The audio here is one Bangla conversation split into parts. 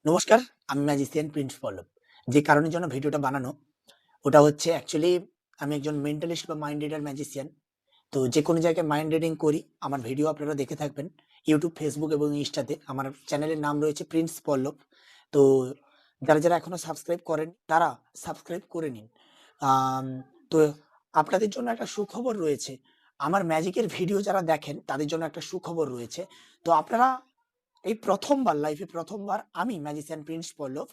নমস্কার, আমি ম্যাজিশিয়ান প্রিন্স পল্লব। যে কারণের জন্য ভিডিওটা বানানো, ওটা হচ্ছে অ্যাকচুয়ালি আমি একজন মেন্টালিস্ট বা মাইন্ড রিডার ম্যাজিশিয়ান। তো যেকোনো জায়গায় মাইন্ড রিডিং করি। আমার ভিডিও আপনারা দেখে থাকবেন। YouTube, Facebook এবং ইনস্টাতে। আমার চ্যানেলের নাম রয়েছে প্রিন্স পল্লব। তো যারা এখনো সাবস্ক্রাইব করেন, তারা সাবস্ক্রাইব করে নিন। আম তো আপনাদের জন্য একটা সুখবর রয়েছে। আমার ম্যাজিকের ভিডিও যারা দেখেন, তাদের জন্য একটা সুখবর রয়েছে। তো আপনারা এই লাইফে ১ম বার আমি ম্যাজিশিয়ান প্রিন্স পল্লব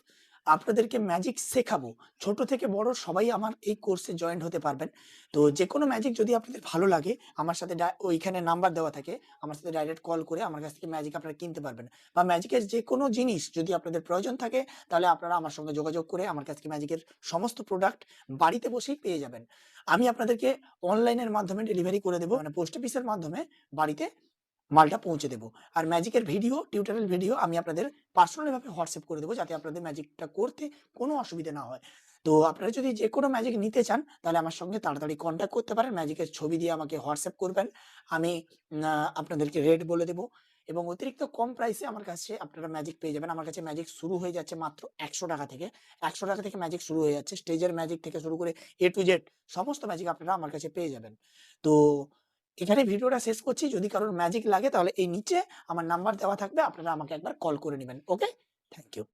আপনাদেরকে ম্যাজিক শেখাবো। ছোট থেকে বড় সবাই আমার এই কোর্সে জয়েন্ট হতে পারবেন। তো যেকোনো ম্যাজিক যদি আপনাদের ভালো লাগে আমার সাথে ওইখানে নাম্বার দেওয়া থাকে। আমার সাথে ডাইরেক্ট কল করে আমার কাছ থেকে ম্যাজিক আপনারা কিনতে পারবেন। বা ম্যাজিকের যেকোনো জিনিস যদি আপনাদের প্রয়োজন থাকে তাহলে আপনারা আমার সঙ্গে যোগাযোগ করে আমার কাছ থেকে ম্যাজিকের সমস্ত প্রোডাক্ট বাড়িতে বসেই পেয়ে যাবেন। আমি আপনাদেরকে অনলাইনের মাধ্যমে ডেলিভারি করে দেব। মানে পোস্ট অফিসের মাধ্যমে বাড়িতে মালটা পৌঁছে দেব। আর ম্যাজিকের ভিডিও, টিউটোরিয়াল ভিডিও আমি আপনাদের পার্সোনালি ভাবে হোয়াটসঅ্যাপ করে দেব যাতে আপনাদের ম্যাজিকটা করতে কোনো অসুবিধা না হয়। তো আপনারা যদি যেকোনো ম্যাজিক নিতে চান তাহলে আমার সঙ্গে তাড়াতাড়ি কনট্যাক্ট করতে পারেন। ম্যাজিকের ছবি দিয়ে আমাকে হোয়াটসঅ্যাপ করবেন। আমি আপনাদেরকে রেট বলে দেব এবং অতিরিক্ত কম প্রাইসে আমার কাছে আপনারা ম্যাজিক পেয়ে যাবেন। আমার কাছে ম্যাজিক শুরু হয়ে যাচ্ছে মাত্র ৳১০০ থেকে। ৳১০০ থেকে ম্যাজিক শুরু হয়ে যাচ্ছে। স্টেজের ম্যাজিক থেকে শুরু করে A to Z সমস্ত ম্যাজিক আপনারা আমার কাছে পেয়ে যাবেন। তো এখানে ভিডিওটা শেষ করছি। যদি কারোর ম্যাজিক লাগে তাহলে এই নিচে আমার নাম্বার দেওয়া থাকবে। আপনারা আমাকে একবার কল করে নিবেন। ওকে? Thank you.